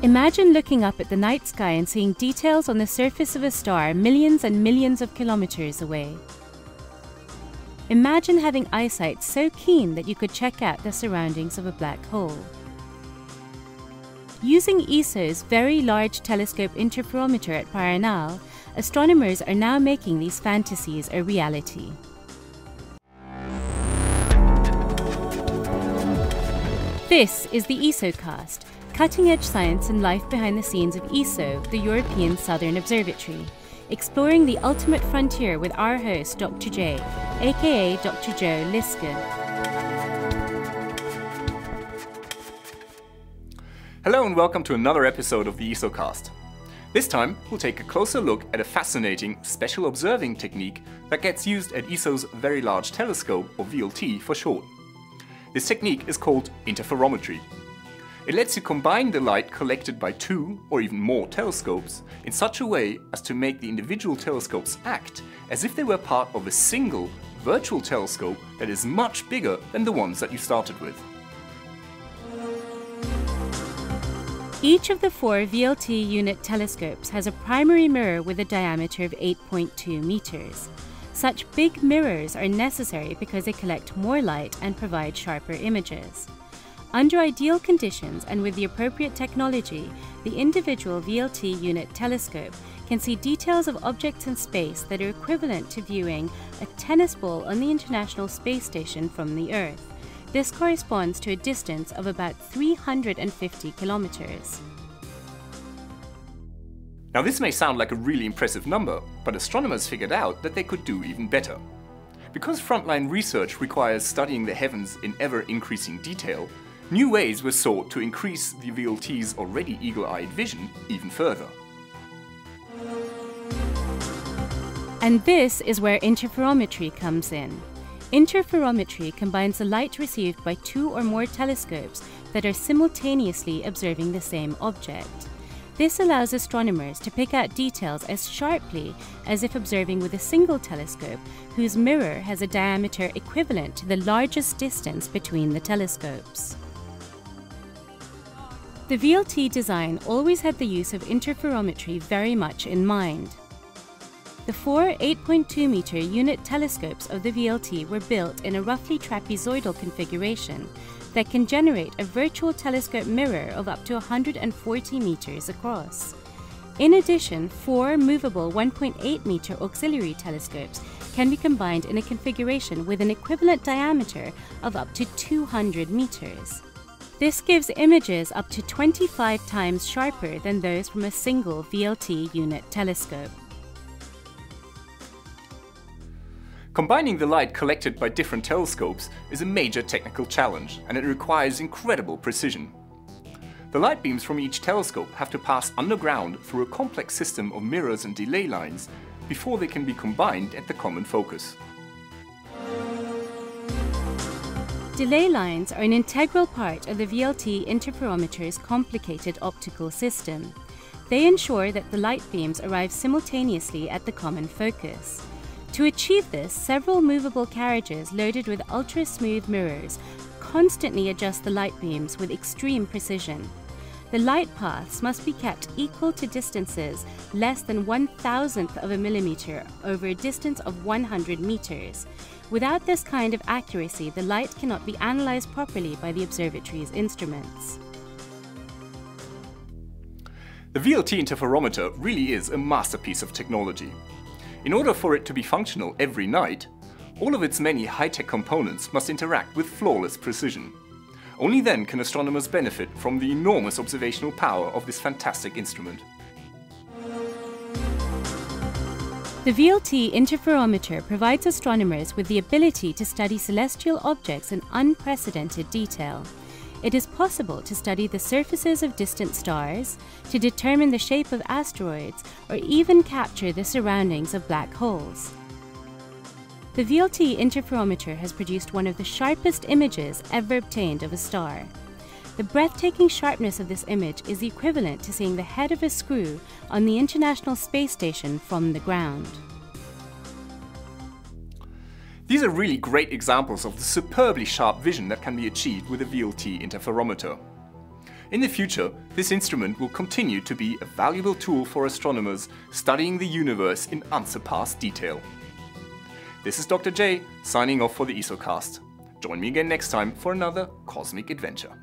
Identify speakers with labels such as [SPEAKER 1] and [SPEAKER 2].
[SPEAKER 1] Imagine looking up at the night sky and seeing details on the surface of a star millions and millions of kilometers away. Imagine having eyesight so keen that you could check out the surroundings of a black hole. Using ESO's Very Large Telescope Interferometer at Paranal, astronomers are now making these fantasies a reality. This is the ESOcast, cutting-edge science and life behind the scenes of ESO, the European Southern Observatory, exploring the ultimate frontier with our host, Dr. J, aka Dr. Joe Liske.
[SPEAKER 2] Hello and welcome to another episode of the ESOcast. This time, we'll take a closer look at a fascinating special observing technique that gets used at ESO's Very Large Telescope, or VLT for short. This technique is called interferometry. It lets you combine the light collected by two or even more telescopes in such a way as to make the individual telescopes act as if they were part of a single virtual telescope that is much bigger than the ones that you started with.
[SPEAKER 1] Each of the four VLT unit telescopes has a primary mirror with a diameter of 8.2 meters. Such big mirrors are necessary because they collect more light and provide sharper images. Under ideal conditions and with the appropriate technology, the individual VLT unit telescope can see details of objects in space that are equivalent to viewing a tennis ball on the International Space Station from the Earth. This corresponds to a distance of about 350 kilometers.
[SPEAKER 2] Now this may sound like a really impressive number, but astronomers figured out that they could do even better. Because frontline research requires studying the heavens in ever-increasing detail, new ways were sought to increase the VLT's already eagle-eyed vision even further.
[SPEAKER 1] And this is where interferometry comes in. Interferometry combines the light received by two or more telescopes that are simultaneously observing the same object. This allows astronomers to pick out details as sharply as if observing with a single telescope whose mirror has a diameter equivalent to the largest distance between the telescopes. The VLT design always had the use of interferometry very much in mind. The four 8.2 meter unit telescopes of the VLT were built in a roughly trapezoidal configuration that can generate a virtual telescope mirror of up to 140 meters across. In addition, four movable 1.8 meter auxiliary telescopes can be combined in a configuration with an equivalent diameter of up to 200 meters. This gives images up to 25 times sharper than those from a single VLT unit telescope.
[SPEAKER 2] Combining the light collected by different telescopes is a major technical challenge, and it requires incredible precision. The light beams from each telescope have to pass underground through a complex system of mirrors and delay lines before they can be combined at the common focus.
[SPEAKER 1] Delay lines are an integral part of the VLT interferometer's complicated optical system. They ensure that the light beams arrive simultaneously at the common focus. To achieve this, several movable carriages loaded with ultra-smooth mirrors constantly adjust the light beams with extreme precision. The light paths must be kept equal to distances less than 1/1000th of a millimeter over a distance of 100 meters. Without this kind of accuracy, the light cannot be analyzed properly by the observatory's instruments.
[SPEAKER 2] The VLT interferometer really is a masterpiece of technology. In order for it to be functional every night, all of its many high-tech components must interact with flawless precision. Only then can astronomers benefit from the enormous observational power of this fantastic instrument.
[SPEAKER 1] The VLT interferometer provides astronomers with the ability to study celestial objects in unprecedented detail. It is possible to study the surfaces of distant stars, to determine the shape of asteroids, or even capture the surroundings of black holes. The VLT interferometer has produced one of the sharpest images ever obtained of a star. The breathtaking sharpness of this image is equivalent to seeing the head of a screw on the International Space Station from the ground.
[SPEAKER 2] These are really great examples of the superbly sharp vision that can be achieved with a VLT interferometer. In the future, this instrument will continue to be a valuable tool for astronomers studying the universe in unsurpassed detail. This is Dr. J, signing off for the ESOcast. Join me again next time for another cosmic adventure.